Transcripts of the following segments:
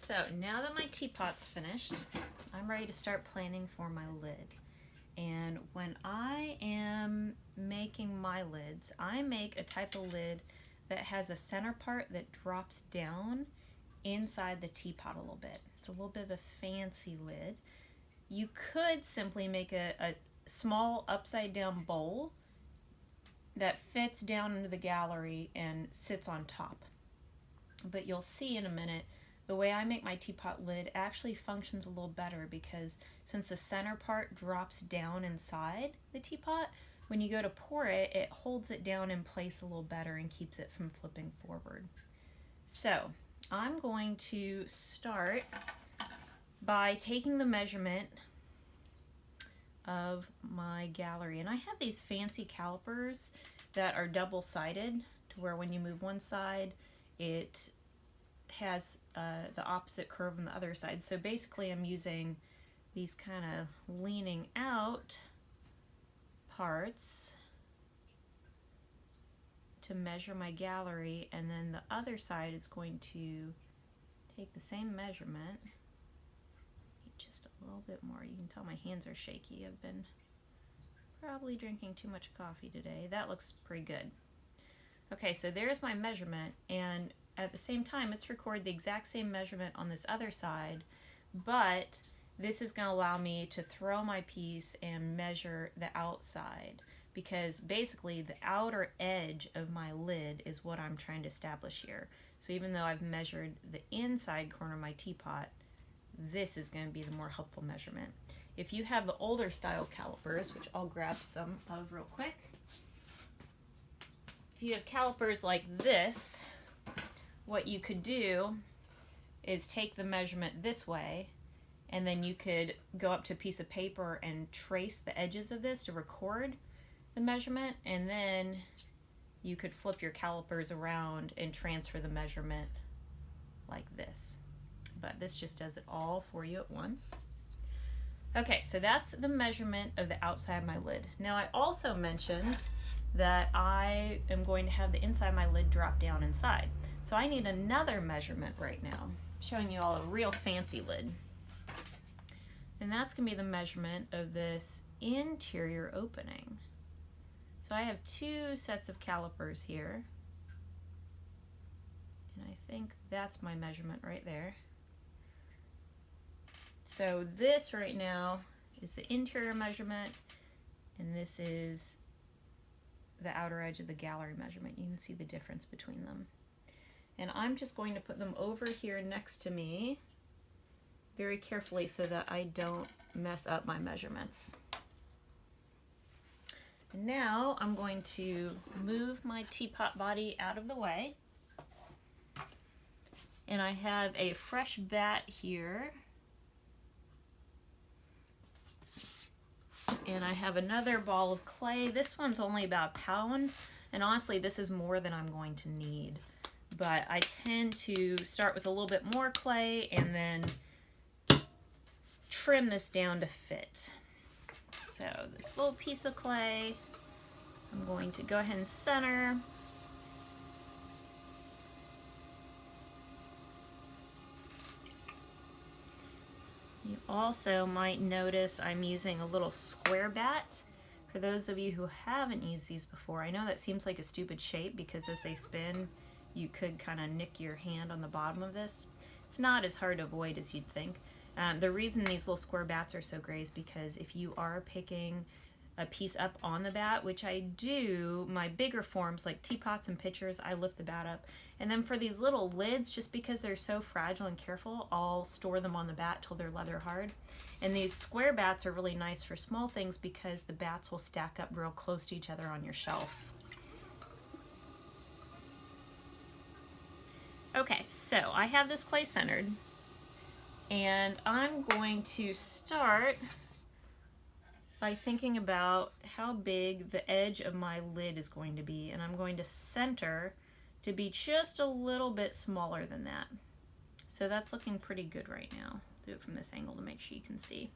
So now that my teapot's finished, I'm ready to start planning for my lid. And when I am making my lids, I make a type of lid that has a center part that drops down inside the teapot a little bit. It's a little bit of a fancy lid. You could simply make a small upside down bowl that fits down into the gallery and sits on top. But you'll see in a minute, the way I make my teapot lid actually functions a little better because since the center part drops down inside the teapot, when you go to pour it, it holds it down in place a little better and keeps it from flipping forward. So I'm going to start by taking the measurement of my gallery. And I have these fancy calipers that are double-sided to where when you move one side, it has the opposite curve on the other side. So basically I'm using these kind of leaning out parts to measure my gallery, and then the other side is going to take the same measurement, just a little bit more. You can tell my hands are shaky. I've been probably drinking too much coffee today. That looks pretty good. Okay, so there's my measurement, and at the same time it's recorded the exact same measurement on this other side, but this is going to allow me to throw my piece and measure the outside, because basically the outer edge of my lid is what I'm trying to establish here. So even though I've measured the inside corner of my teapot, this is going to be the more helpful measurement. If you have the older style calipers, which I'll grab some of real quick, if you have calipers like this, what you could do is take the measurement this way, and then you could go up to a piece of paper and trace the edges of this to record the measurement, and then you could flip your calipers around and transfer the measurement like this. But this just does it all for you at once. Okay, so that's the measurement of the outside of my lid. Now I also mentioned that I am going to have the inside of my lid drop down inside. So I need another measurement right now. I'm showing you all a real fancy lid. And that's going to be the measurement of this interior opening. So I have two sets of calipers here. And I think that's my measurement right there. So this right now is the interior measurement, and this is the outer edge of the gallery measurement. You can see the difference between them. And I'm just going to put them over here next to me very carefully so that I don't mess up my measurements. And now I'm going to move my teapot body out of the way. And I have a fresh bat here. And I have another ball of clay. This one's only about a pound, and honestly this is more than I'm going to need. But I tend to start with a little bit more clay and then trim this down to fit. So this little piece of clay, I'm going to go ahead and center. You also might notice I'm using a little square bat. For those of you who haven't used these before, I know that seems like a stupid shape because as they spin, you could kind of nick your hand on the bottom of this. It's not as hard to avoid as you'd think. The reason these little square bats are so great is because if you are picking a piece up on the bat, which I do, my bigger forms like teapots and pitchers, I lift the bat up. And then for these little lids, just because they're so fragile and careful, I'll store them on the bat till they're leather hard. And these square bats are really nice for small things because the bats will stack up real close to each other on your shelf. Okay, so I have this clay centered, and I'm going to start by thinking about how big the edge of my lid is going to be, and I'm going to center to be just a little bit smaller than that. So that's looking pretty good right now. Do it from this angle to make sure you can see.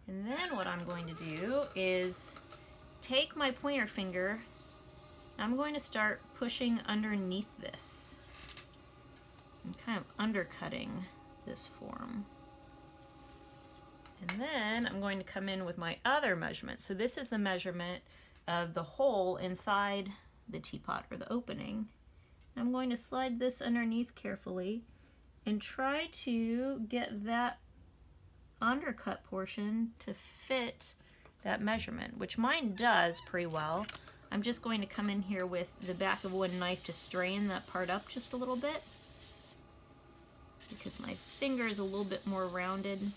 And then what I'm going to do is take my pointer finger, I'm going to start pushing underneath this. kind of undercutting this form. And then I'm going to come in with my other measurement. So this is the measurement of the hole inside the teapot, or the opening. I'm going to slide this underneath carefully and try to get that undercut portion to fit that measurement, which mine does pretty well. I'm just going to come in here with the back of a wooden knife to strain that part up just a little bit, because my finger is a little bit more rounded.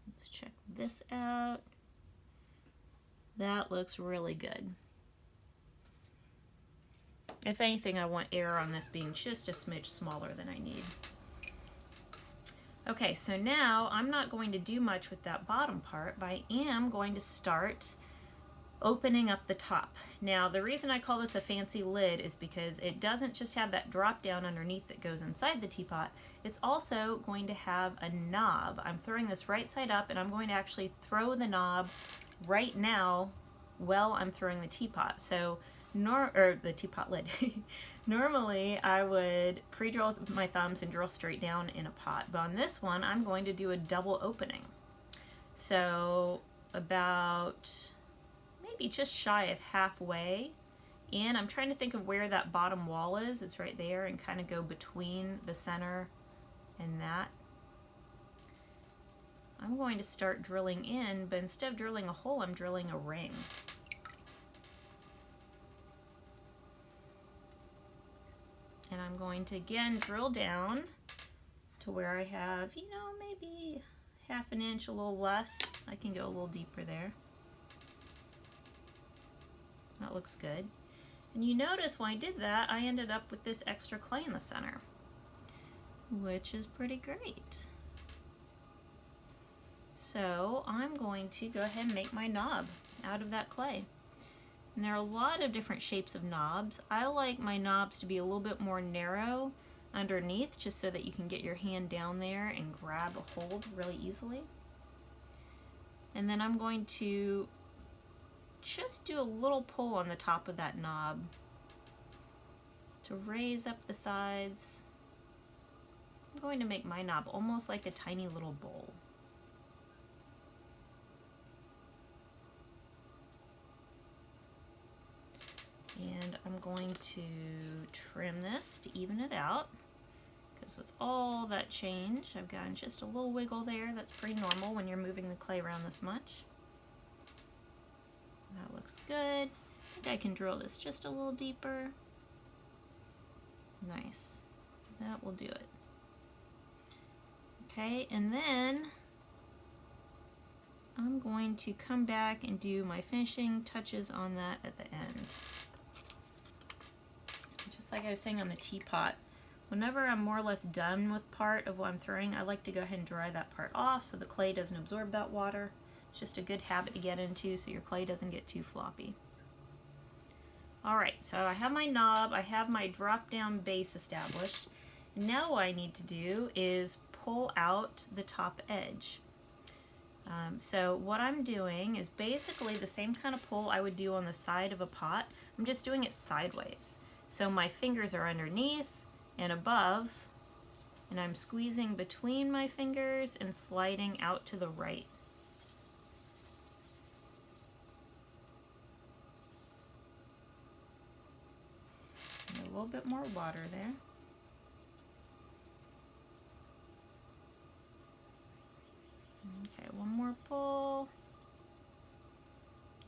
Let's check this out. That looks really good. If anything, I want air on this being just a smidge smaller than I need. Okay, so now I'm not going to do much with that bottom part, but I am going to start opening up the top. Now, the reason I call this a fancy lid is because it doesn't just have that drop down underneath that goes inside the teapot, it's also going to have a knob. I'm throwing this right side up, and I'm going to actually throw the knob right now while I'm throwing the teapot. So, the teapot lid. Normally, I would pre-drill with my thumbs and drill straight down in a pot, but on this one, I'm going to do a double opening. So, about maybe just shy of halfway, and I'm trying to think of where that bottom wall is. It's right there, and kind of go between the center and that. I'm going to start drilling in, but instead of drilling a hole, I'm drilling a ring. And I'm going to again drill down to where I have, you know, maybe half an inch, a little less. I can go a little deeper there. That looks good. And you notice when I did that, I ended up with this extra clay in the center, which is pretty great. So I'm going to go ahead and make my knob out of that clay. And there are a lot of different shapes of knobs. I like my knobs to be a little bit more narrow underneath, just so that you can get your hand down there and grab a hold really easily. And then I'm going to just do a little pull on the top of that knob to raise up the sides. I'm going to make my knob almost like a tiny little bowl. And I'm going to trim this to even it out, because with all that change, I've gotten just a little wiggle there. That's pretty normal when you're moving the clay around this much. That looks good. I think I can drill this just a little deeper. Nice. That will do it. Okay, and then I'm going to come back and do my finishing touches on that at the end. Just like I was saying on the teapot, whenever I'm more or less done with part of what I'm throwing, I like to go ahead and dry that part off so the clay doesn't absorb that water. It's just a good habit to get into so your clay doesn't get too floppy. Alright, so I have my knob, I have my drop down base established. Now what I need to do is pull out the top edge. So what I'm doing is basically the same kind of pull I would do on the side of a pot. I'm just doing it sideways. So my fingers are underneath and above, and I'm squeezing between my fingers and sliding out to the right. And a little bit more water there. Okay, one more pull.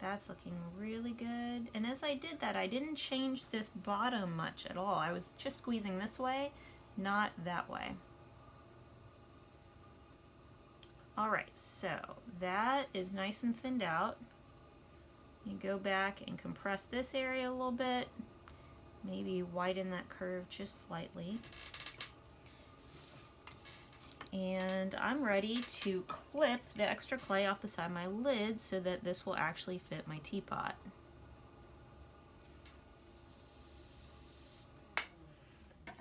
That's looking really good. And as I did that, I didn't change this bottom much at all. I was just squeezing this way, not that way. Alright, so that is nice and thinned out. You go back and compress this area a little bit. Maybe widen that curve just slightly. And I'm ready to clip the extra clay off the side of my lid so that this will actually fit my teapot.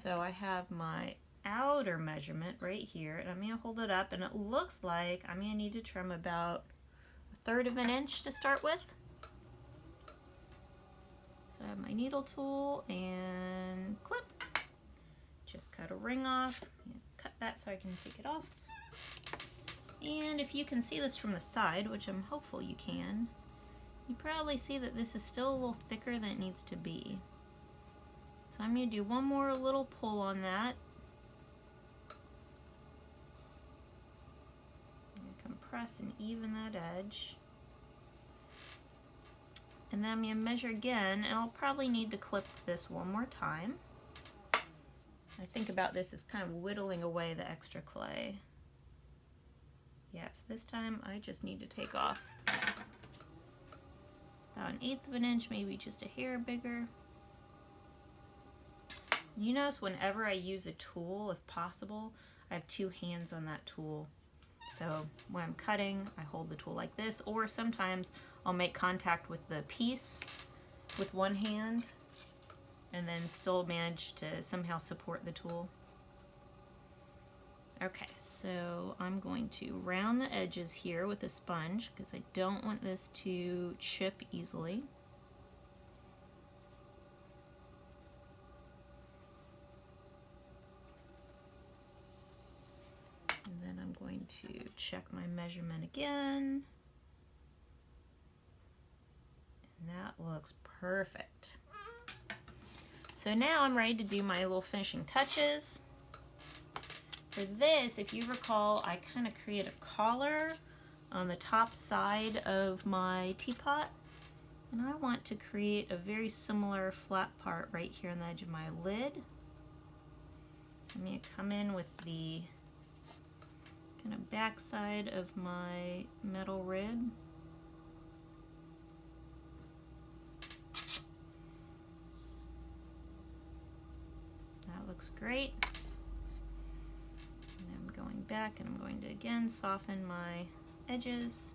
So I have my outer measurement right here, and I'm going to hold it up, and it looks like I'm going to need to trim about 1/3 of an inch to start with. So I have my needle tool and clip. Just cut a ring off. Cut that so I can take it off. And if you can see this from the side, which I'm hopeful you can, you probably see that this is still a little thicker than it needs to be. So I'm going to do one more little pull on that. I'm going to compress and even that edge. And then I'm going to measure again, and I'll probably need to clip this one more time. I think about this as kind of whittling away the extra clay. Yes, this time I just need to take off about 1/8 of an inch, maybe just a hair bigger. You notice whenever I use a tool, if possible, I have two hands on that tool. So when I'm cutting, I hold the tool like this, or sometimes I'll make contact with the piece with one hand and then still manage to somehow support the tool. Okay, so I'm going to round the edges here with a sponge because I don't want this to chip easily. And then I'm going to check my measurement again. And that looks perfect. So now I'm ready to do my little finishing touches. For this, if you recall, I kind of create a collar on the top side of my teapot, and I want to create a very similar flat part right here on the edge of my lid. So I'm going to come in with the kind of back side of my metal rib. That looks great. Going back, and I'm going to again soften my edges.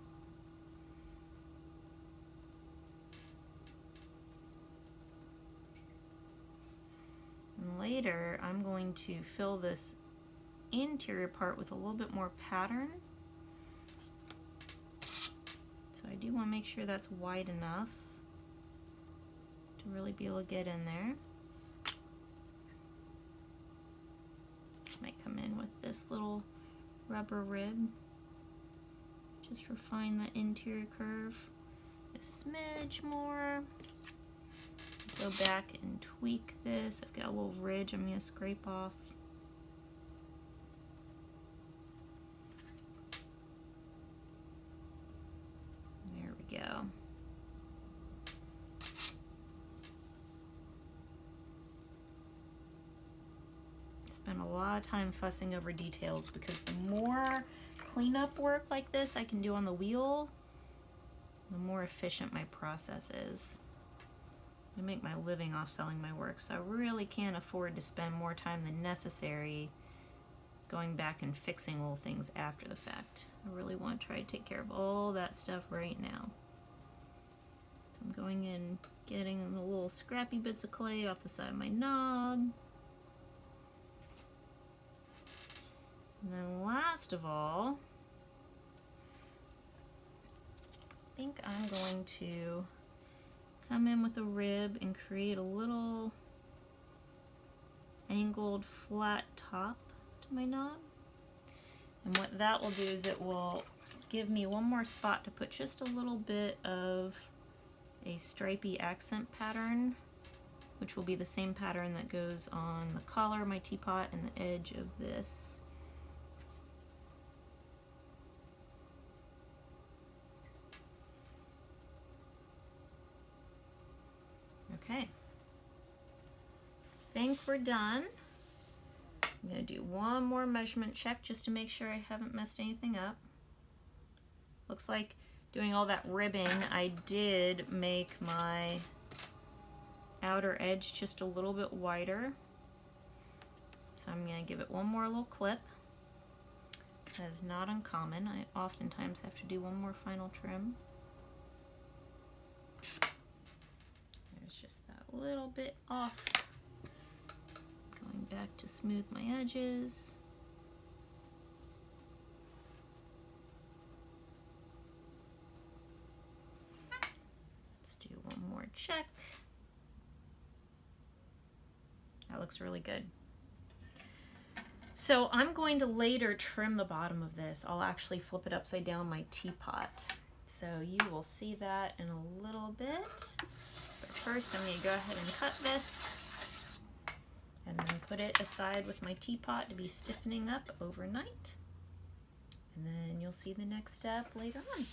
And later I'm going to fill this interior part with a little bit more pattern. So I do want to make sure that's wide enough to really be able to get in there. Might come in with this little rubber rib. Just refine the interior curve a smidge more. Go back and tweak this. I've got a little ridge I'm going to scrape off. There we go. Spend a lot of time fussing over details because the more cleanup work like this I can do on the wheel, the more efficient my process is. I make my living off selling my work, so I really can't afford to spend more time than necessary going back and fixing little things after the fact. I really want to try to take care of all that stuff right now. So I'm going in, getting the little scrappy bits of clay off the side of my knob. And then last of all, I think I'm going to come in with a rib and create a little angled flat top to my knob. And what that will do is it will give me one more spot to put just a little bit of a stripy accent pattern, which will be the same pattern that goes on the collar of my teapot and the edge of this. Okay, I think we're done. I'm going to do one more measurement check just to make sure I haven't messed anything up. Looks like doing all that ribbing, I did make my outer edge just a little bit wider. So I'm going to give it one more little clip. That is not uncommon. I oftentimes have to do one more final trim. There's just that little bit off. Going back to smooth my edges. Let's do one more check. That looks really good. So I'm going to later trim the bottom of this. I'll actually flip it upside down my teapot. So you will see that in a little bit. But first I'm going to go ahead and cut this and then put it aside with my teapot to be stiffening up overnight. And then you'll see the next step later on.